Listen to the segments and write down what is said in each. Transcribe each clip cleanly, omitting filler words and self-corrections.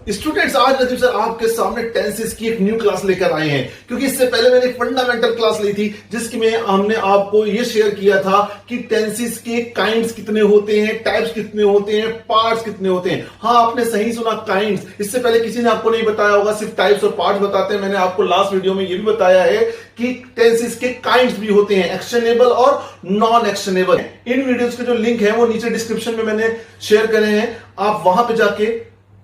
Students, आज Nadeem sir आपके सामने टेंसेस की एक न्यू क्लास लेकर आए हैं, क्योंकि इससे पहले मैंने एक फंडामेंटल क्लास ली थी जिसकी में हमने आपको यह शेयर किया था कि टेंसेस के काइंड्स कितने होते हैं, टाइप्स कितने होते हैं, पार्ट्स कितने होते हैं। हाँ, आपने सही सुना, काइंड्स। इससे पहले किसी ने आपको नहीं बताया होगा, सिर्फ टाइप्स और पार्ट्स बताते हैं। मैंने आपको लास्ट वीडियो में यह भी बताया है कि टेंसेस के काइंड्स भी होते हैं, एक्शनेबल और नॉन एक्शनेबल। इन वीडियोस के जो लिंक है वो नीचे डिस्क्रिप्शन में मैंने शेयर करे हैं, आप वहां पे जाके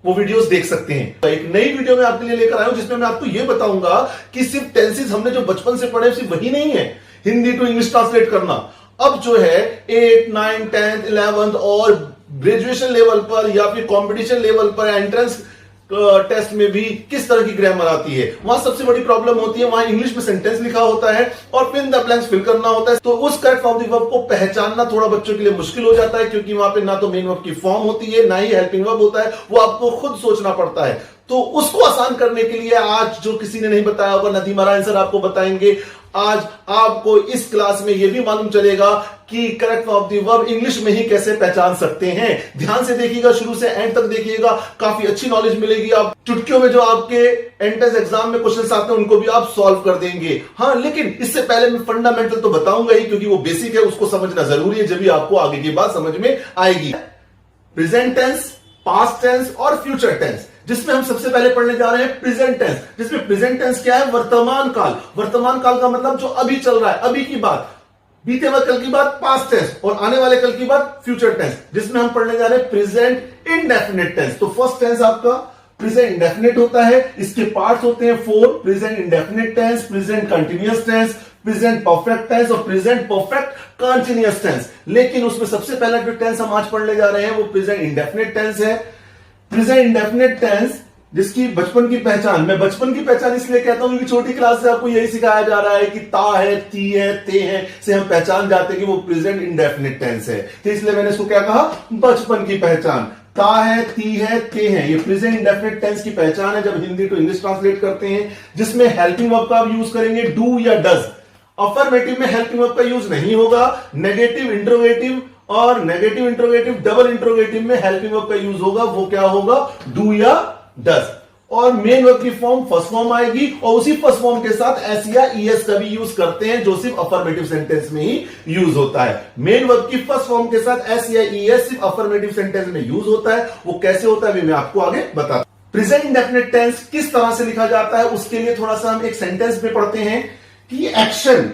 वो वीडियोस देख सकते हैं। एक नई वीडियो में आपके लिए लेकर आया हूं जिसमें मैं आपको यह बताऊंगा कि सिर्फ टेंसेस हमने जो बचपन से पढ़े सिर्फ वही नहीं है, हिंदी टू इंग्लिश ट्रांसलेट करना। अब जो है 8, 9, 10, 11 और ग्रेजुएशन लेवल पर या फिर कंपटीशन लेवल पर एंट्रेंस टेस्ट में भी किस तरह की ग्रामर आती है, वहां सबसे बड़ी प्रॉब्लम होती है, वहां इंग्लिश में सेंटेंस लिखा होता है और फिर द ब्लैंक्स फिल करना होता है। तो उस correct form of the verb को पहचानना थोड़ा बच्चों के लिए मुश्किल हो जाता है, क्योंकि वहां पे ना तो मेन वर्ब की फॉर्म होती है, ना ही हेल्पिंग वर्ब होता है, वो आपको खुद सोचना पड़ता है। तो उसको आसान करने के लिए आज जो किसी ने नहीं बताया होगा, नदीम नारायण सर आपको बताएंगे। आज आपको इस क्लास में यह भी मालूम चलेगा कि correct form of the verb English में ही कैसे पहचान सकते हैं। ध्यान से देखिएगा, शुरू से एंड तक देखिएगा, काफी अच्छी नॉलेज मिलेगी। आप चुटकियों में जो आपके एंट्रेंस एग्जाम में क्वेश्चंस आते हैं उनको भी आप सॉल्व कर देंगे। हाँ, लेकिन इससे पहले मैं फंडामेंटल तो बताऊंगा ही, क्योंकि वो बेसिक है, उसको समझना जरूरी है, जब भी आपको आगे की बात समझ में आएगी। प्रेजेंट टेंस, पास्ट टेंस और फ्यूचर टेंस, जिसमें हम सबसे पहले पढ़ने जा रहे हैं प्रेजेंट टेंस। जिसमें प्रेजेंट टेंस क्या है? वर्तमान काल। वर्तमान काल का मतलब जो अभी चल रहा है, अभी की बात, बीते हुए कल की बात पास्ट टेंस और आने वाले कल की बात फ्यूचर टेंस, जिसमें हम पढ़ने जा रहे हैं प्रेजेंट इंडेफिनिट टेंस। तो फर्स्ट टेंस आपका प्रेजेंट इंडेफिनिट होता है, इसके पार्ट्स होते हैं 4: present indefinite tense, present continuous tense, present perfect tense और प्रेजेंट परफेक्ट कंटिन्यूअस टेंस। लेकिन उसमें सबसे पहला जो टेंस हम आज पढ़ने जा रहे हैं वो प्रेजेंट इंडेफिनिट टेंस है। प्रेजेंट इंडेफिनिट टेंस जिसकी बचपन की पहचान, मैं बचपन की पहचान इसलिए कहता हूं क्योंकि छोटी क्लास से आपको यही सिखाया जा रहा है कि ता है, ती है, ते है से हम पहचान जाते हैं कि वो प्रेजेंट इंडेफिनिट टेंस है। तो इसलिए मैंने इसको क्या कहा? बचपन की पहचान। ता है, ती है, ते है, ये प्रेजेंट इंडेफिनिट टेंस की पहचान है जब हिंदी टू इंग्लिश ट्रांसलेट करते हैं, जिसमें हेल्पिंग वर्ब का आप यूज करेंगे डू या डज। अफर्मेटिव में हेल्पिंग वर्ब का यूज नहीं होगा। नेगेटिव, इंट्रोगेटिव और नेगेटिव इंट्रोगेटिव, डबल इंट्रोगेटिव में हेल्पिंग वर्ब का यूज होगा, वो क्या होगा? डू या डज। और मेन वर्ब की फॉर्म फर्स्ट फॉर्म आएगी और उसी फर्स्ट फॉर्म के साथ एस या ईएस का भी यूज करते हैं, जो सिर्फ अफर्मेटिव सेंटेंस में ही यूज होता है। मेन वर्ब की फर्स्ट फॉर्म के साथ एस या ईएस सिर्फ अफर्मेटिव सेंटेंस में यूज होता है। वो कैसे होता है मैं आपको आगे बताता हूं। प्रेजेंट इंडेफिनिट टेंस किस तरह से लिखा जाता है उसके लिए थोड़ा सा हम एक सेंटेंस में पढ़ते हैं कि एक्शन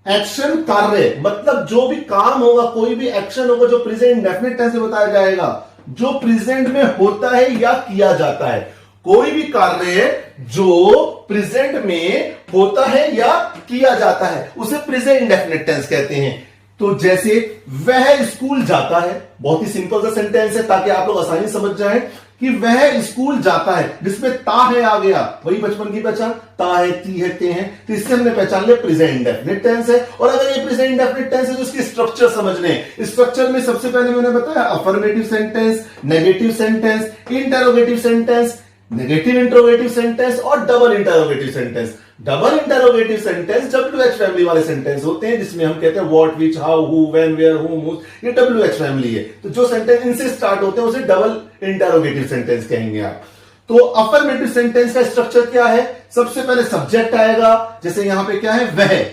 कार्य, मतलब जो भी काम होगा, कोई भी एक्शन होगा जो प्रेजेंट इंडेफिनिट टेंस में बताया जाएगा, जो प्रेजेंट में होता है या किया जाता है। कोई भी कार्य जो प्रेजेंट में होता है या किया जाता है उसे प्रेजेंट इंडेफिनिट टेंस कहते हैं। तो जैसे वह स्कूल जाता है, बहुत ही सिंपल सा सेंटेंस है ताकि आप लोग आसानी समझ जाएं कि वह स्कूल जाता है, जिसमें ता है आ गया, वही बचपन की पहचान, ता है, ती है, ते हैं, तो इससे हमने पहचान लिया प्रेजेंट इंडेफिनिट टेंस है। और अगर ये प्रेजेंट इंडेफिनिट टेंस है तो इसकी स्ट्रक्चर समझने। स्ट्रक्चर में सबसे पहले मैंने बताया affirmative sentence, negative sentence, interrogative sentence, negative interrogative sentence और double interrogative sentence. Double interrogative sentence WH family वाले सेंटेंस होते हैं, जिसमें हम कहते हैं what, which, how, who, when, where, whom, whose, ये WH फैमिली है। तो जो सेंटेंस इनसे स्टार्ट होते हैं उसे डबल इंटरोगेटिव सेंटेंस कहेंगे आप। तो अफर्मेटिव सेंटेंस का स्ट्रक्चर क्या है? सबसे पहले सब्जेक्ट आएगा, जैसे यहां पे क्या है? वह।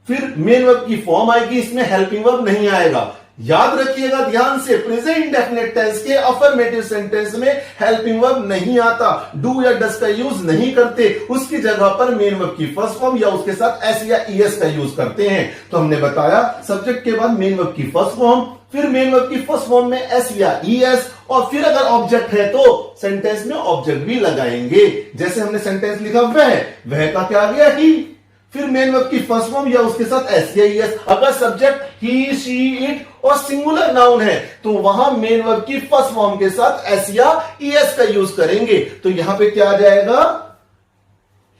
फिर मेन वर्ब की फॉर्म आएगी, इसमें हेल्पिंग वर्ब नहीं आएगा। याद रखिएगा ध्यान से, प्रेजेंट इंडेफिनिट टेंस के अफर्मेटिव सेंटेंस में हेल्पिंग वर्ब नहीं आता, डू या डज का यूज नहीं करते, उसकी जगह पर मेन वर्ब की फर्स्ट फॉर्म या उसके साथ एस या ईएस का यूज करते हैं। तो हमने बताया सब्जेक्ट के बाद मेन वर्ब की फर्स्ट फॉर्म, फिर मेन वर्ब की फर्स्ट फॉर्म में एस या ईएस, और फिर अगर ऑब्जेक्ट है तो सेंटेंस में ऑब्जेक्ट भी लगाएंगे। जैसे हमने सेंटेंस लिखा वह का क्या आ गया? ही। फिर मेन वर्ब की फर्स्ट फॉर्म या उसके साथ एस या ईएस। अगर सब्जेक्ट ही, शी, इट और सिंगुलर नाउन है तो वहां मेन वर्ब की फर्स्ट फॉर्म के साथ एस या ईएस का यूज करेंगे। तो यहां पे क्या आ जाएगा?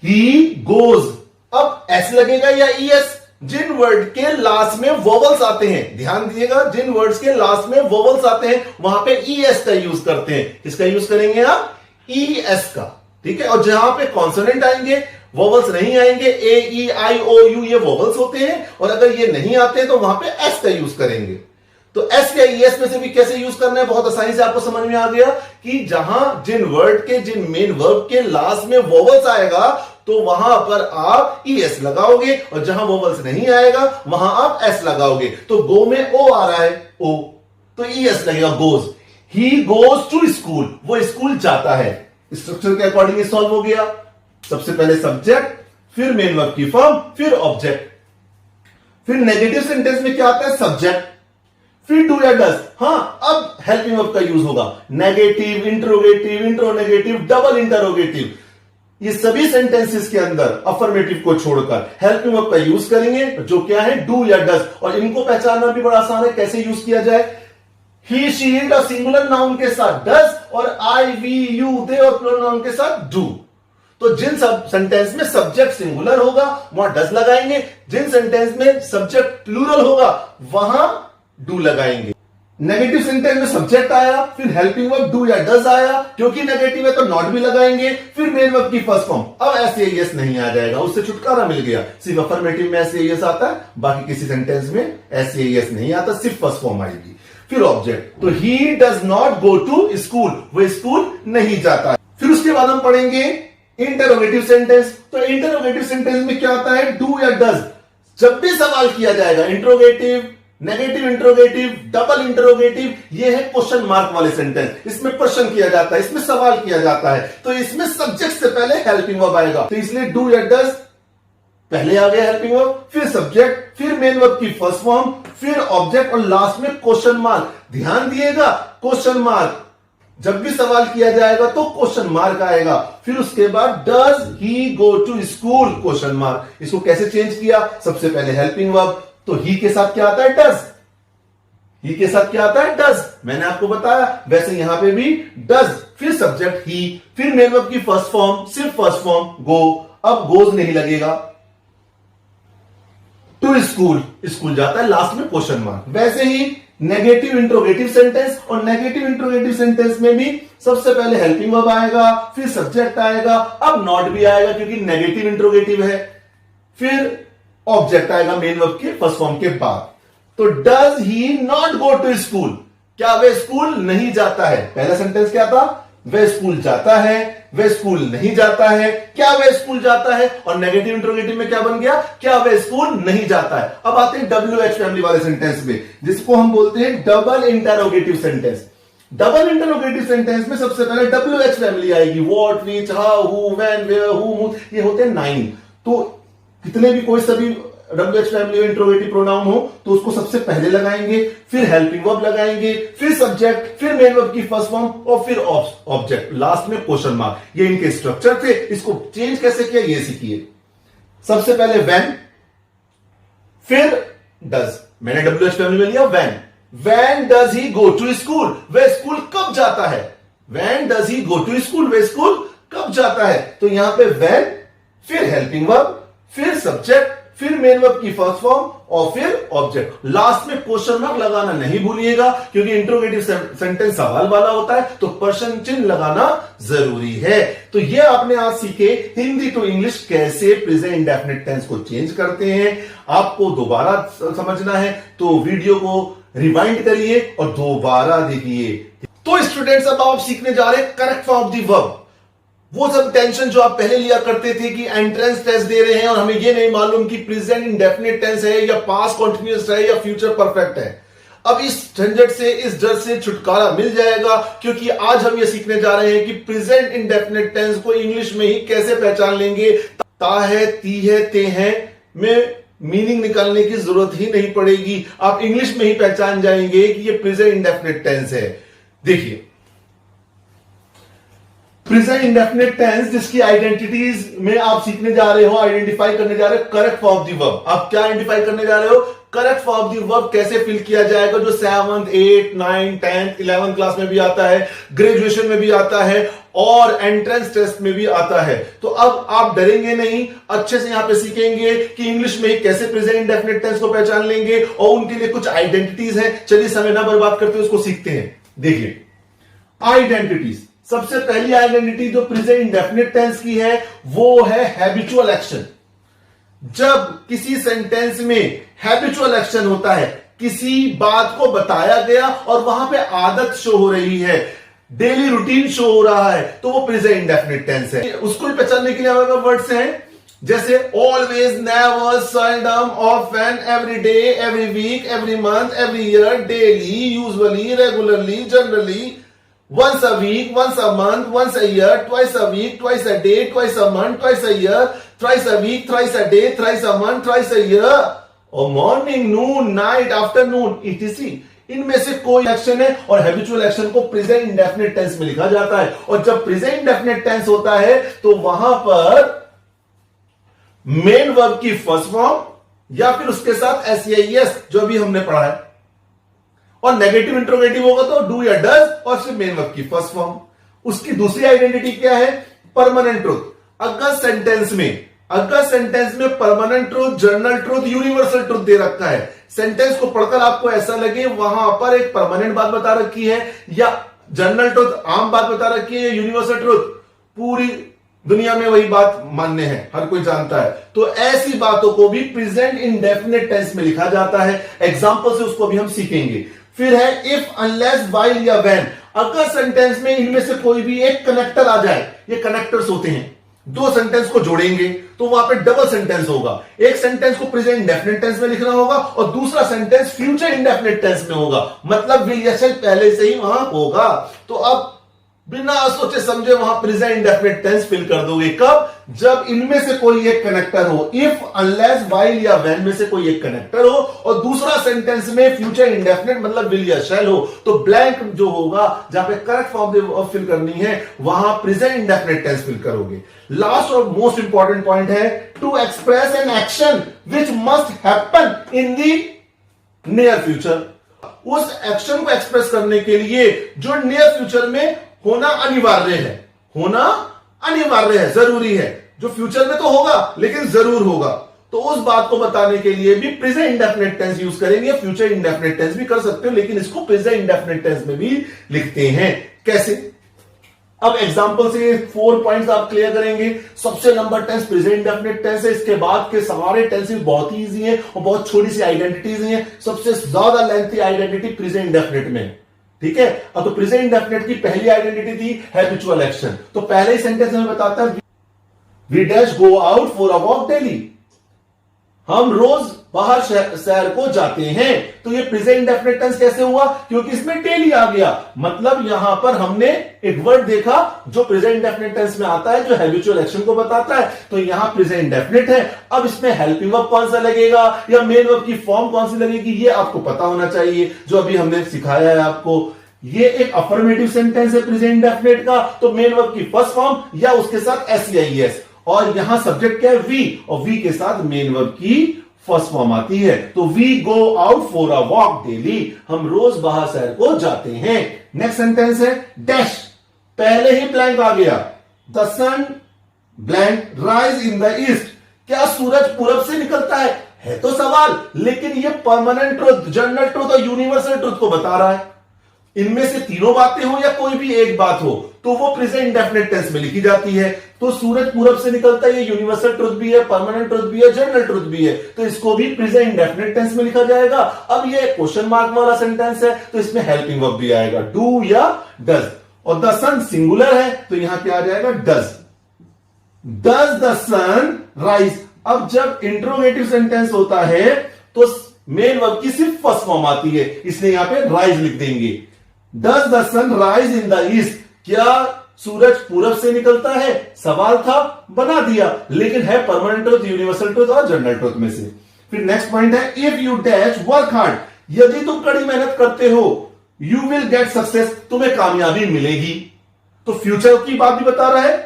He goes. अब एस लगेगा या ईएस? जिन वर्ड के लास्ट में वोवल्स आते हैं, ध्यान दीजिएगा, जिन वर्ड्स के लास्ट में वोवल्स आते हैं वहां पे ईएस का यूज करते हैं। किसका यूज करेंगे आप? ईएस का। ठीक है। और जहां पे कॉन्सोनेंट आएंगे, वोवल्स नहीं आएंगे, ए, ई, आई, ओ, यू, ये वोवल्स होते हैं, और अगर ये नहीं आते तो वहां पे एस का यूज करेंगे। तो एस या ईएस में से भी कैसे यूज करना है, बहुत आसानी से आपको समझ में आ गया कि जहां जिन वर्ड के, जिन मेन वर्ब के लास्ट में वोवल्स आएगा तो वहां पर आप ईएस लगाओगे, और जहां वोवल्स नहीं आएगा वहां आप एस लगाओगे। तो गो में ओ आ रहा है, ओ, तो ईएस लगेगा, goes. He goes to school, वो स्कूल जाता है। स्ट्रक्चर के अकॉर्डिंग सॉल्व हो गया। सबसे पहले सब्जेक्ट, फिर मेन वर्ब की फॉर्म, फिर ऑब्जेक्ट। फिर नेगेटिव सेंटेंस में क्या आता है, सब्जेक्ट, फिर डू या डज। हां, अब हेल्पिंग वर्ब का यूज होगा, नेगेटिव, इंट्रोगेटिव, इंट्रोनेगेटिव, डबल इंटरोगेटिव। ये सभी सेंटेंसेस के अंदर अफर्मेटिव को छोड़कर हेल्पिंग वर्ब का यूज करेंगे, जो क्या है, डू या डज। और इनको पहचानना भी बड़ा आसान है, कैसे यूज किया जाए। ही, शी, इट और सिंगुलर नाउन के साथ डज, और आई, वी, यू, दे और प्लूरल नाउन के साथ डू। तो जिन सब सेंटेंस में सब्जेक्ट सिंगुलर होगा वहां डज लगाएंगे, जिन सेंटेंस में सब्जेक्ट प्लूरल होगा वहां डू लगाएंगे। नेगेटिव सेंटेंस में सब्जेक्ट आया, फिर हेल्पिंग वर्ब डू या डज आया, क्योंकि नेगेटिव है तो नॉट भी लगाएंगे, फिर मेन वर्ब की फर्स्ट फॉर्म। अब ऐसे यस नहीं आ जाएगा, उससे छुटकारा मिल गया। सिर्फ अफर्मेटिव में ऐसे यस आता है, बाकी किसी सेंटेंस में ऐसे यस नहीं आता, सिर्फ फर्स्ट फॉर्म आएगी। फिर ऑब्जेक्ट, तो he does not go to school, वो स्कूल नहीं जाता। फिर उसके बाद हम पढ़ेंगे इंटरोगेटिव सेंटेंस। तो इंटरोगेटिव सेंटेंस में क्या आता है, डू या डज। जब भी सवाल किया जाएगा, interrogative, negative interrogative, double interrogative, ये है क्वेश्चन मार्क वाले सेंटेंस। इसमें प्रश्न किया जाता है, इसमें सवाल किया जाता है, तो इसमें सब्जेक्ट से पहले हेल्पिंग वर्ब आएगा। तो इसलिए डू या डज पहले आ गया हेल्पिंग वर्ब, फिर सब्जेक्ट, फिर मेन वर्ब की फर्स्ट फॉर्म, फिर ऑब्जेक्ट, और लास्ट में क्वेश्चन मार्क। ध्यान दिएगा, क्वेश्चन मार्क जब भी सवाल किया जाएगा तो क्वेश्चन मार्क आएगा। फिर उसके बाद does he go to school, question mark. इसको कैसे चेंज किया, सबसे पहले हेल्पिंग वर्ब, तो ही के साथ क्या आता है, डज। ही के साथ क्या आता है, डज। मैंने आपको बताया, वैसे यहां पे भी डज, फिर सब्जेक्ट ही, फिर मेन वर्ब की फर्स्ट फॉर्म, सिर्फ फर्स्ट फॉर्म गो। अब गोज नहीं लगेगा, टू स्कूल, स्कूल जाता है, लास्ट में क्वेश्चन मार्क। वैसे ही नेगेटिव इंट्रोगेटिव सेंटेंस, और नेगेटिव इंट्रोगेटिव सेंटेंस में भी सबसे पहले हेल्पिंग वर्ब आएगा, फिर सब्जेक्ट आएगा, अब नॉट भी आएगा क्योंकि नेगेटिव इंट्रोगेटिव है, फिर ऑब्जेक्ट आएगा मेन वर्ब के फर्स्ट फॉर्म के बाद। तो does he not go to school, क्या वह स्कूल नहीं जाता है। पहला सेंटेंस क्या था, वह स्कूल जाता है, वह स्कूल नहीं जाता है, क्या वह स्कूल जाता है। और नेगेटिव इंट्रोगेटिव में क्या बन गया, क्या वह स्कूल नहीं जाता है। अब आते हैं WH फैमिली वाले सेंटेंस में, जिसको हम बोलते हैं double interrogative sentence. Double interrogative sentence में सबसे पहले WH फैमिली आएगी, what, which, how, who, when, where, who, ये होते हैं 9। तो कितने भी कोई सभी WH फैमिली इंट्रोगेटिव प्रोनाउन हो तो उसको सबसे पहले लगाएंगे, फिर हेल्पिंग वर्ब लगाएंगे, फिर सब्जेक्ट, फिर मेन वर्ब की फर्स्ट फॉर्म, और फिर ऑब्जेक्ट, लास्ट में क्वेश्चन मार्क। ये इनके स्ट्रक्चर थे। इसको चेंज कैसे किया ये सीखिए। सबसे पहले व्हेन, फिर डज। मैंने WH फैमिली में लिया when. When does he go to school, वह स्कूल कब जाता है। When does he go to school, वह स्कूल कब जाता है। तो यहां पे व्हेन, फिर हेल्पिंग वर्ब, फिर सब्जेक्ट, फिर मेन वर्ब की फर्स्ट फॉर्म, और फिर ऑब्जेक्ट। लास्ट में क्वेश्चन मार्क लगाना नहीं भूलिएगा, क्योंकि इंट्रोगेटिव सेंटेंस सवाल वाला होता है तो प्रश्न चिन्ह लगाना जरूरी है। तो ये आपने आज सीखे हिंदी टू इंग्लिश कैसे प्रेजेंट इंडेफिनिट टेंस को चेंज करते हैं। आपको दोबारा समझना है तो वीडियो को रिवाइंड करिए और दोबारा देखिए। तो स्टूडेंट्स, अब आप सीखने जा रहे हैं correct form of the verb. वो सब टेंशन जो आप पहले लिया करते थे कि एंट्रेंस टेस्ट दे रहे हैं और हमें ये नहीं मालूम कि प्रेजेंट इंडेफिनिट टेंस है या पास्ट कंटीन्यूअस है या फ्यूचर परफेक्ट है। अब इस झंझट से, इस डर से छुटकारा मिल जाएगा, क्योंकि आज हम ये सीखने जा रहे हैं कि प्रेजेंट इंडेफिनिट टेंस को इंग्लिश में ही कैसे पहचान लेंगे। ता है, ती है, ते हैं में मीनिंग निकालने की जरूरत ही नहीं पड़ेगी, आप इंग्लिश में ही पहचान जाएंगे कि ये प्रेजेंट इंडेफिनिट टेंस है। देखिए, प्रेजेंट इंडेफिनिट टेंस जिसकी आइडेंटिटीज में आप सीखने जा रहे हो, आइडेंटिफाई करने जा रहे हो correct form of the verb. आप क्या आइडेंटिफाई करने जा रहे हो, correct form of the verb कैसे फिल किया जाएगा, जो 7th, 8th, 9th, 10th, 11th class में भी आता है, ग्रेजुएशन में भी आता है और एंट्रेंस टेस्ट में भी आता है। तो अब आप डरेंगे नहीं, अच्छे से यहां पे सीखेंगे कि इंग्लिश में कैसे प्रेजेंट इंडेफिनिट टेंस को पहचान लेंगे, और उनके लिए कुछ आइडेंटिटीज हैं। चलिए समय ना बर्बाद करते हुए उसको सीखते हैं। देखिए, आइडेंटिटीज। सबसे पहली आइडेंटिटी जो प्रेजेंट इंडेफिनिट टेंस की है वो है हैबिचुअल एक्शन। जब किसी सेंटेंस में हैबिचुअल एक्शन होता है, किसी बात को बताया गया और वहां पे आदत शो हो रही है, डेली रूटीन शो हो रहा है, तो वो प्रेजेंट इंडेफिनिट टेंस है। उसको भी पहचानने के लिए हमारे पास वर्ड्स हैं जैसे always, never, seldom, often, every day, every week, every month, every year, daily, usually, regularly, generally, once a week, once a month, once a year, twice a week, twice a day, twice a month, twice a year, thrice a week, thrice a day, thrice a month, thrice a year, और morning, नून, night, afternoon, etc। इनमें से कोई action है और habitual action को present indefinite tense में लिखा जाता है। और जब प्रेजेंट इंडेफिनिट टेंस होता है तो वहां पर मेन वर्ब की फर्स्ट फॉर्म या फिर उसके साथ एसईएस जो अभी हमने पढ़ा है, और नेगेटिव इंट्रोगेटिव होगा तो डू या डज और फिर मेन वर्ब की फर्स्ट फॉर्म। उसकी दूसरी आइडेंटिटी क्या है? Permanent truth. अगर सेंटेंस में permanent truth, general truth, universal truth they रखा है, सेंटेंस को पढ़कर आपको ऐसा लगे वहां पर एक परमानेंट बात बता रखी है या जनरल ट्रूथ आम बात बता रखी है, यूनिवर्सल ट्रूथ पूरी दुनिया में वही बात मान्य है, हर कोई जानता है, तो ऐसी बातों को भी प्रेजेंट इंडेफिनिट टेंस में लिखा जाता है। एग्जांपल से उसको भी हम सीखेंगे। फिर है इफ, अनलेस, व्हाइल या व्हेन। अगर सेंटेंस में इनमें से कोई भी एक कनेक्टर आ जाए, ये कनेक्टर्स होते हैं, दो सेंटेंस को जोड़ेंगे तो वहां पे डबल सेंटेंस होगा। एक सेंटेंस को प्रेजेंट इंडेफिनिट टेंस में लिखना होगा और दूसरा सेंटेंस फ्यूचर इंडेफिनिट टेंस में होगा, मतलब विल या शैल पहले से ही वहां होगा। तो अब बिना सोचे समझे वहां प्रेजेंट इंडेफिनिट टेंस फिल कर दोगे। कब? जब इनमें से कोई एक कनेक्टर हो, इफ, अनलेस, व्हाइल या व्हेन में से कोई एक कनेक्टर हो और दूसरा सेंटेंस में फ्यूचर इंडेफिनिट मतलब विल या शैल हो, तो ब्लैंक जो होगा जहां पे करेक्ट फॉर्म फिल करनी है वहां प्रेजेंट इंडेफिनिट टेंस फिल करोगे। लास्ट और मोस्ट इंपॉर्टेंट पॉइंट है to express an action which must happen in the near future. उस एक्शन को एक्सप्रेस करने के लिए जो नियर फ्यूचर में होना अनिवार्य है, जरूरी है, जो फ्यूचर में तो होगा लेकिन जरूर होगा, तो उस बात को बताने के लिए भी प्रेजेंट इंडेफिनिट टेंस यूज करेंगे। फ्यूचर इंडेफिनिट टेंस भी कर सकते हो लेकिन इसको प्रेजेंट इंडेफिनिट टेंस में भी लिखते हैं। कैसे? अब एग्जांपल से 4 पॉइंट्स आप क्लियर करेंगे। सबसे number tense present indefinite tense है, इसके बाद के सारे टेंसेस बहुत ही इजी हैं और बहुत छोटी सी आइडेंटिटीज हैं। सबसे ज्यादा लेंथी आइडेंटिटी प्रेजेंट इंडेफिनिट में, ठीक है। अब तो प्रेजेंट इंडेफिनिट की पहली आइडेंटिटी थी हैबिचुअल एक्शन, तो पहले ही सेंटेंस में बताता है we dash go out for a walk daily, हम रोज बाहर सैर को जाते हैं। तो ये प्रेजेंट इंडेफिनिट टेंस कैसे हुआ? क्योंकि इसमें डेली आ गया, मतलब यहां पर हमने एक वर्ड देखा जो प्रेजेंट इंडेफिनिट टेंस में आता है, जो हैबिचुअल एक्शन को बताता है, तो यहां प्रेजेंट इंडेफिनिट है। अब इसमें हेल्पिंग वर्ब कौन सा लगेगा या मेन वर्ब की फॉर्म कौन सी लगेगी, ये आपको पता होना चाहिए, जो अभी हमने सिखाया है आपको। ये एक अफर्मेटिव सेंटेंस है प्रेजेंट इंडेफिनिट का, तो मेन वर्ब की फर्स्ट फॉर्म या उसके साथ एसईएस, और यहां सब्जेक्ट क्या है? वी, और वी के साथ मेन वर्ब की फर्स्ट फॉर्म आती है। तो we go out for a walk daily, हम रोज बाहर सैर को जाते हैं। नेक्स्ट सेंटेंस है डैश, पहले ही ब्लैंक आ गया, the sun blank rise in the east. क्या सूरज पूरब से निकलता है तो सवाल, लेकिन ये परमानेंट ट्रुथ, जनरल ट्रुथ और यूनिवर्सल ट्रुथ को बता रहा है। इनमें से तीनों बातें हो या कोई भी एक बात हो तो वो प्रेजेंट इंडेफिनिट टेंस में लिखी जाती है। तो सूरज पूरब से निकलता है, ये यूनिवर्सल ट्रुथ भी है, परमानेंट ट्रुथ भी है, जनरल ट्रुथ भी है, तो इसको भी प्रेजेंट इंडेफिनिट टेंस में लिखा जाएगा। अब ये क्वेश्चन मार्क वाला सेंटेंस है तो इसमें हेल्पिंग वर्ब भी आएगा, डू या डज, और द सन सिंगुलर है तो यहां क्या आ जाएगा? Does. Does the sun rise. अब जब इंट्रोगेटिव सेंटेंस होता है तो मेन वर्ब की सिर्फ फर्स्ट फॉर्म आती है, इसलिए यहां पे राइज लिख देंगे। Does the sun rise in the east, क्या सूरज पूरब से निकलता है? सवाल था, बना दिया, लेकिन है परमानेंट ट्रुथ, यूनिवर्सल ट्रुथ और जनरल ट्रुथ में से। फिर नेक्स्ट पॉइंट है if you dash work hard, यदि तुम कड़ी मेहनत करते हो, यू विल गेट सक्सेस, तुम्हें कामयाबी मिलेगी। तो फ्यूचर की बात भी बता रहा है,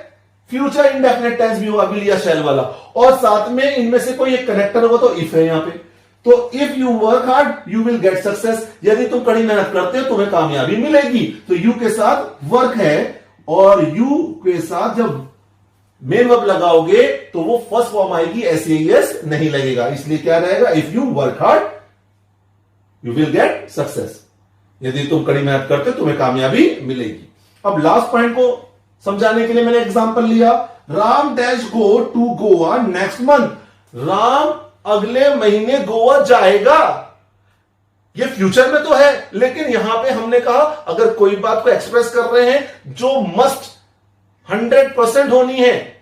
फ्यूचर इंडेफिनिट टेंस भी होगा विल या शैल वाला, और साथ में इनमें से कोई एक कनेक्टर होगा तो इफ है यहां पे। तो if you work hard you will get success, यदि तुम कड़ी मेहनत करते हो तुम्हें कामयाबी मिलेगी। तो यू के साथ वर्क है और यू के साथ जब मेन वर्ब लगाओगे तो वो फर्स्ट फॉर्म आएगी, एसईएस नहीं लगेगा, इसलिए क्या रहेगा? If you work hard you will get success, यदि तुम कड़ी मेहनत करते हो तुम्हें कामयाबी मिलेगी। अब लास्ट पॉइंट को समझाने के लिए मैंने एग्जांपल लिया, Ram dash go to Goa next month, Ram अगले महीने गोवा जाएगा। ये फ्यूचर में तो है, लेकिन यहां पे हमने कहा अगर कोई बात को एक्सप्रेस कर रहे हैं जो मस्ट 100% होनी है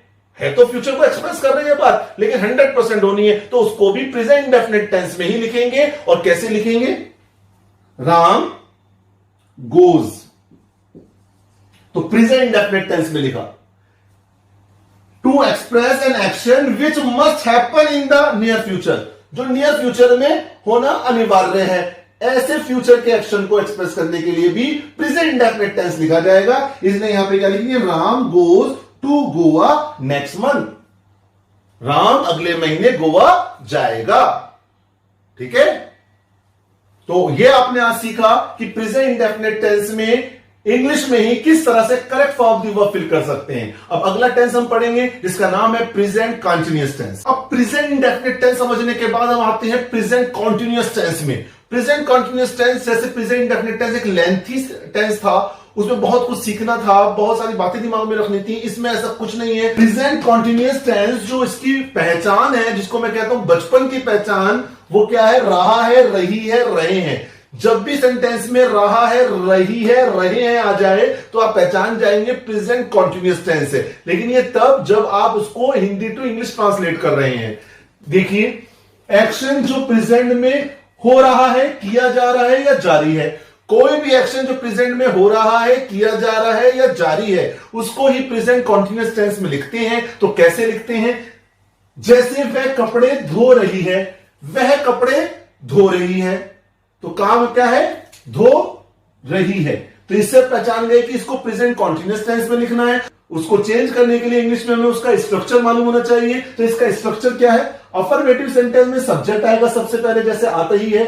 तो फ्यूचर को एक्सप्रेस कर रहे हैं बात, लेकिन 100% होनी है तो उसको भी प्रेजेंट इंडेफिनिट टेंस में ही लिखेंगे। और कैसे लिखेंगे? राम गोज, तो प्रेजेंट इंडेफिनिट टेंस में लिखा। To express an action which must happen in the near future, जो नियर फ्यूचर में होना अनिवार्य है, ऐसे फ्यूचर के एक्शन को एक्सप्रेस करने के लिए भी प्रेजेंट इंडेफिनिट टेंस लिखा जाएगा। इसलिए यहां पे क्या लिखेंगे? Ram goes to Goa next month, Ram अगले महीने गोवा जाएगा। ठीक है, तो यह आपने आज सीखा कि प्रेजेंट इंडेफिनिट टेंस में इंग्लिश में ही किस तरह से correct form of the verb fill कर सकते हैं। अब अगला टेंस हम पढ़ेंगे जिसका नाम है प्रेजेंट कंटीन्यूअस टेंस। अब प्रेजेंट इंडेफिनिट टेंस समझने के बाद हम आते हैं प्रेजेंट कंटीन्यूअस टेंस में। प्रेजेंट कंटीन्यूअस टेंस, जैसे प्रेजेंट इंडेफिनिट टेंस एक लेंथी टेंस था, उसमें बहुत कुछ सीखना था, बहुत सारी बातें दिमाग में रखनी थी, इसमें ऐसा कुछ नहीं है। प्रेजेंट कंटीन्यूअस टेंस जो इसकी पहचान है, जिसको मैं कहता हूं बचपन की पहचान, वो क्या है? रहा है, रही है, रहे हैं। जब भी सेंटेंस में रहा है, रही है, रहे हैं आ जाए तो आप पहचान जाएंगे प्रेजेंट कंटीन्यूअस टेंस है। लेकिन ये तब जब आप उसको हिंदी टू इंग्लिश ट्रांसलेट कर रहे हैं। देखिए, एक्शन जो प्रेजेंट में हो रहा है, किया जा रहा है या जारी है, कोई भी एक्शन जो प्रेजेंट में हो रहा है, किया जा रहा है या जारी है, उसको ही प्रेजेंट कंटीन्यूअस टेंस में लिखते हैं। तो कैसे लिखते हैं? जैसे वह कपड़े धो रही है, वह कपड़े धो रही है, तो काम क्या है? धो रही है। तो इससे पहचान गए कि इसको प्रेजेंट कंटीन्यूअस टेंस में लिखना है। उसको चेंज करने के लिए इंग्लिश में हमें उसका स्ट्रक्चर मालूम होना चाहिए। तो इसका स्ट्रक्चर क्या है? अफर्मेटिव सेंटेंस में सब्जेक्ट आएगा सबसे पहले, जैसे आता ही है,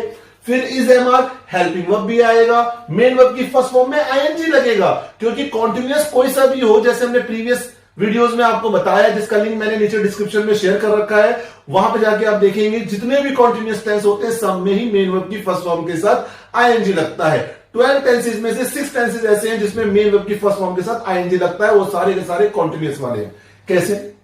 फिर is am are, helping verb भी आएगा, मेन वर्ब की फर्स्ट फॉर्म में आईएनजी लगेगा, क्योंकि कॉन्टिन्यूअस कोई सा भी हो, जैसे हमने प्रीवियस वीडियोस में आपको बताया, जिसका लिंक मैंने नीचे डिस्क्रिप्शन में शेयर कर रखा है, वहां पे जाके आप देखेंगे जितने भी कॉन्टिन्यूअस टेंस होते हैं सब में ही मेन वर्ब की फर्स्ट फॉर्म के साथ आईएनजी लगता है। 12 टेंसेज में से 6 टेंसेज ऐसे हैं जिसमें मेन वर्ब की फर्स्ट फॉर्म के साथ आईएनजी लगता है, वो सारे के सारे कॉन्टिन्यूअस वाले हैं। कैसे?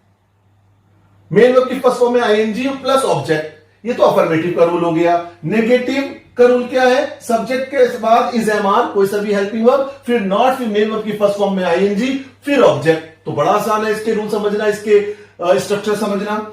मेन वर्ब की फर्स्ट फॉर्म में आईएनजी प्लस ऑब्जेक्ट, ये तो अफर्मेटिव का रूल हो गया। नेगेटिव का रूल क्या है? सब्जेक्ट के बाद इज एम आर, कोई सा भी हेल्पिंग वर्ब, फिर नॉट, फिर मेन वर्ब की फर्स्ट फॉर्म में आईएनजी, फिर ऑब्जेक्ट। तो बड़ा आसान है इसके रूल समझना, इसके स्ट्रक्चर समझना।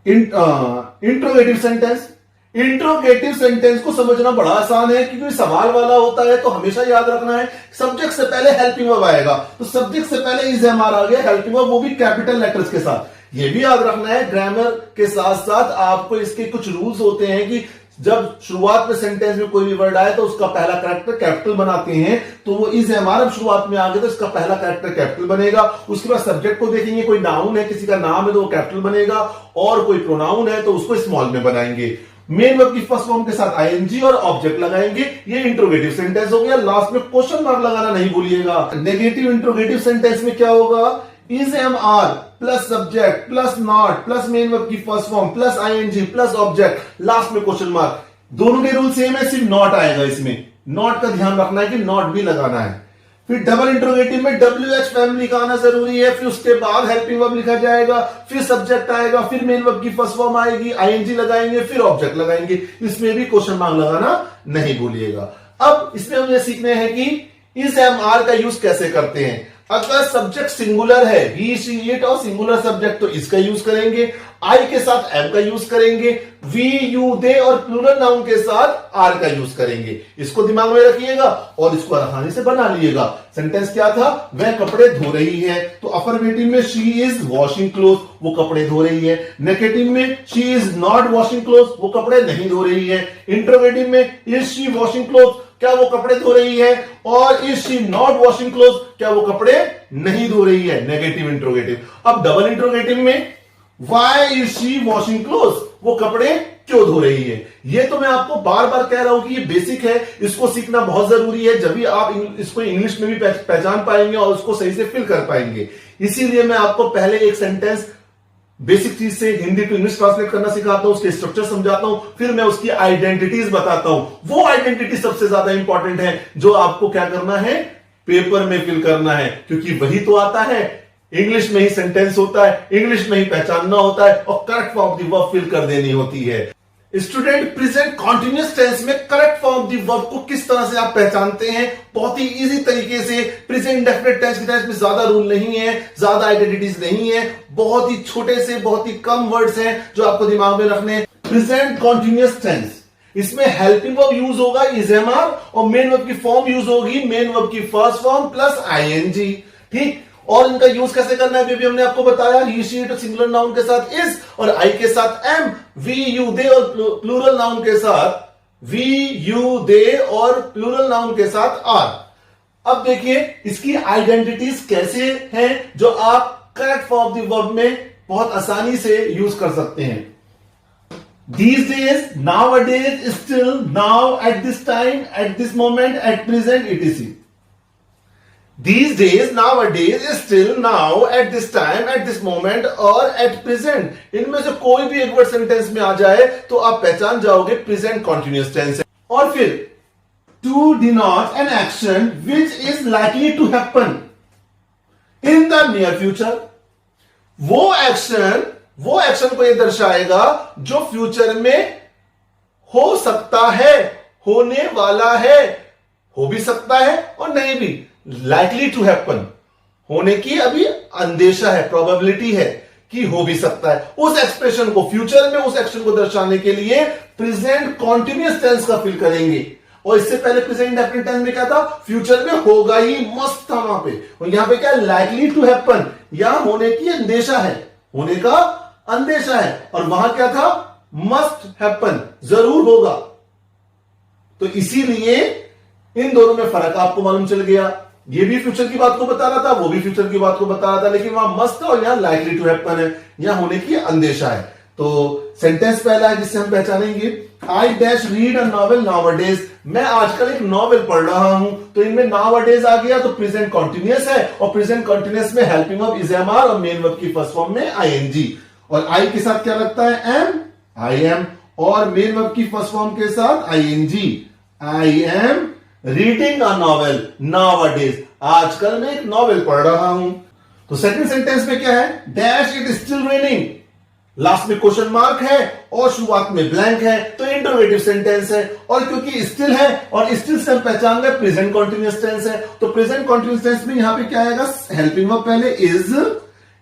इंट्रोगेटिव सेंटेंस, इंट्रोगेटिव सेंटेंस को समझना बड़ा आसान है, क्योंकि सवाल वाला होता है तो हमेशा याद रखना है सब्जेक्ट से पहले हेल्पिंग वर्ब आएगा। तो सब्जेक्ट से पहले इज एम आर आ गया, हेल्पिंग वर्ब वो भी कैपिटल लेटर्स के साथ। ये भी याद रखना है, ग्रामर के साथ साथ आपको इसके कुछ रूल्स होते हैं कि जब शुरुआत में सेंटेंस में कोई भी वर्ड आए तो उसका पहला कैरेक्टर कैपिटल बनाते हैं। तो वो इज एम आर शुरुआत में आ गया तो इसका पहला कैरेक्टर कैपिटल बनेगा। उसके बाद सब्जेक्ट को देखेंगे, कोई नाउन है, किसी का नाम है तो वो कैपिटल बनेगा, और कोई प्रोनाउन है तो उसको स्मॉल में बनाएंगे। मेन वर्ब की फर्स्ट फॉर्म के साथ आईएनजी और ऑब्जेक्ट लगाएंगे। ये इंट्रोगेटिव सेंटेंस हो गया। लास्ट में क्वेश्चन मार्क लगाना नहीं भूलिएगा। नेगेटिव इंट्रोगेटिव सेंटेंस में क्या होगा? Is am are plus subject plus not plus main verb की first form plus ING plus object, last में क्वेश्चन मार्क। दोनों के रूल सेम है, सिर्फ नॉट आएगा इसमें। नॉट का ध्यान रखना है कि नॉट भी लगाना है। फिर डबल इंट्रोगेटिव में WH फैमिली का आना जरूरी है, फिर उसके बाद हेल्पिंग वर्ब लिखा जाएगा, फिर सब्जेक्ट आएगा, फिर मेन वर्ब की फर्स्ट फॉर्म आएगी, आईएनजी लगाएंगे, फिर ऑब्जेक्ट लगाएंगे। इसमें भी क्वेश्चन मार्क लगाना नहीं भूलिएगा। अब इसमें हम ये सीखने हैं कि इस एम आर का यूज कैसे करते हैं। अगर सब्जेक्ट सिंगुलर है, ही शी इट, और सिंगुलर सब्जेक्ट, तो इसका यूज करेंगे। आई के साथ एम का यूज करेंगे। वी, यू, दे और प्लूरल नाउन के साथ आर का यूज करेंगे। इसको दिमाग में रखिएगा और इसको आसानी से बना लिएगा। सेंटेंस क्या था? वह कपड़े धो रही है, तो अफर्मेटिव में शी इज वॉशिंग क्लोथ, वो कपड़े धो रही है। नेगेटिव में she is not washing cloth, वो कपड़े नहीं धो रही है। इंट्रोगेटिव में इज शी वॉशिंग क्लोथ, क्या वो कपड़े धो रही है, और is she not washing cloth, क्या वो कपड़े नहीं धो रही है। Negative interrogative. अब डबल इंट्रोगेटिव में why is she washing cloth, वो कपड़े क्यों धो रही है। ये तो मैं आपको बार बार कह रहा हूं कि ये बेसिक है, इसको सीखना बहुत जरूरी है, जब भी आप इसको इंग्लिश में भी पहचान पाएंगे और उसको सही से फिल कर पाएंगे। इसीलिए मैं आपको पहले एक सेंटेंस बेसिक चीज से हिंदी टू इंग्लिश ट्रांसलेट करना सिखाता हूं, उसके स्ट्रक्चर समझाता हूं, फिर मैं उसकी आइडेंटिटीज बताता हूं। वो आइडेंटिटी सबसे ज्यादा इंपॉर्टेंट है, जो आपको क्या करना है? पेपर में फिल करना है, क्योंकि वही तो आता है। इंग्लिश में ही सेंटेंस होता है, इंग्लिश में ही पहचानना होता है और correct form of the verb fill कर देनी होती है। स्टूडेंट, प्रेजेंट कॉन्टिन्यूअस टेंस में correct form of the verb को किस तरह से आप पहचानते हैं? बहुत ही इजी तरीके से। प्रेजेंट इंडेफिनिट टेंस की तरह इसमें ज्यादा रूल नहीं है, ज्यादा आइडेंटिटीज नहीं है, बहुत ही छोटे से बहुत ही कम वर्ड्स हैं जो आपको दिमाग में रखने हैं। प्रेजेंट कॉन्टिन्यूअस टेंस, इसमें हेल्पिंग वर्ब यूज होगा इज एम आर, और मेन वर्ब की फॉर्म यूज होगी मेन वर्ब की फर्स्ट फॉर्म प्लस आईएनजी। ठीक, और इनका यूज कैसे करना है भी हमने आपको बताया। ही शी इट सिंगुलर नाउन के साथ इज और आई के साथ एम, वी यू दे और प्लूरल नाउन के साथ वी यू दे और प्लूरल नाउन के साथ आर। अब देखिए इसकी आइडेंटिटीज कैसे हैं जो आप correct form of the verb में बहुत आसानी से यूज कर सकते हैं। These days, nowadays, still, now, at this time, at this moment, at present, etc. These days, nowadays, still, now, at this time, at this moment, or at present. इनमें से कोई भी एक वर्ड सेंटेंस में आ जाए तो आप पहचान जाओगे प्रेजेंट कॉन्टिन्यूअस टेंस है। और फिर to denote an action which is likely to happen in the near future. वो एक्शन को यह दर्शाएगा जो फ्यूचर में हो सकता है, होने वाला है, हो भी सकता है और नहीं भी। लाइकली टू हैपन, होने की अभी अंदेशा है, प्रोबेबिलिटी है कि हो भी सकता है। उस एक्सप्रेशन को, फ्यूचर में उस एक्शन को दर्शाने के लिए प्रेजेंट कॉन्टिन्यूअस टेंस का फिल करेंगे। और इससे पहले प्रेजेंट इंडेफिनिट टेंस में क्या था? फ्यूचर में होगा ही, मस्त था वहां पे। और यहां पे क्या? लाइकली टू हैपन, यहां होने की अंदेशा है, होने का अंदेशा है। और वहां क्या था? मस्ट हैपन, जरूर होगा। तो इसीलिए इन दोनों में फर्क आपको मालूम चल गया। ये भी फ्यूचर की बात को बता रहा था, वो भी फ्यूचर की बात को बता रहा था, लेकिन वहां मस्ट और यहां लाइकली टू हैपन है, यहां होने की अंदेशा है। तो सेंटेंस पहला है जिससे हम पहचानेंगे, I dash read a novel nowadays. मैं आजकल एक नॉवेल पढ़ रहा हूं। तो इनमें नाउअडेज आ गया तो प्रेजेंट कॉन्टिन्यूअस है, और प्रेजेंट कॉन्टिन्यूअस में helping verb is am are और मेन वर्ब की फर्स्ट फॉर्म में आईएनजी। और आई के साथ क्या लगता है? एम, आई एम, और मेन वर्ब की फर्स्ट फॉर्म के साथ I N G. I am reading a novel nowadays, आजकल मैं एक नॉवेल पढ़ रहा हूं। तो सेकंड सेंटेंस में क्या है? Dash it still raining, last में क्वेश्चन मार्क है और शुरुआत में ब्लैंक है, तो इंटरोगेटिव सेंटेंस है। और क्योंकि स्टिल है और स्टिल से हम पहचान गए प्रेजेंट कॉन्टिन्यूअस टेंस है, तो प्रेजेंट कॉन्टिन्यूअस टेंस में यहां पे क्या आएगा? हेल्पिंग वर्ब पहले इज,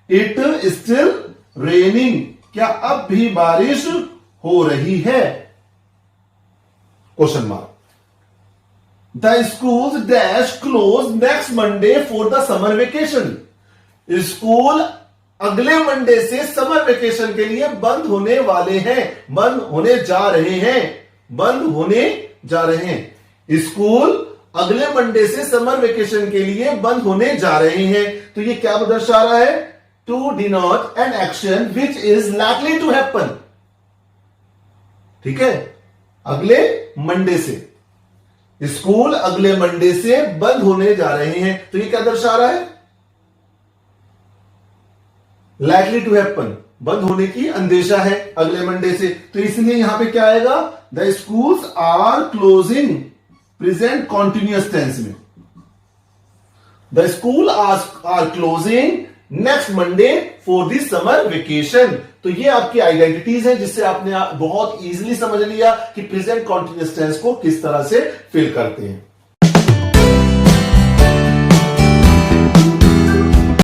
इट स्टिल रेनिंग, क्या अब भी बारिश हो रही है? Question mark. The school dash close next Monday for the summer vacation, school अगले मंडे से समर वेकेशन के लिए बंद होने वाले हैं, बंद होने जा रहे हैं, बंद होने जा रहे हैं। स्कूल अगले मंडे से समर वेकेशन के लिए बंद होने जा रहे हैं। तो ये क्या दर्शा रहा है? To denote an action which is likely to happen. ठीक है, अगले मंडे से, स्कूल अगले मंडे से बंद होने जा रहे हैं। तो ये क्या दर्शा रहा है? लाइकली टू हैपन, बंद होने की अंदेशा है अगले मंडे से। तो इसलिए यहां पे क्या आएगा? The schools are closing, present continuous tense में the school are closing next Monday for the summer vacation. तो ये आपकी आइडेंटिटीज है जिससे आपने बहुत इजीली समझ लिया कि प्रेजेंट कॉन्टिन्यूअस टेंस को किस तरह से फिल करते हैं।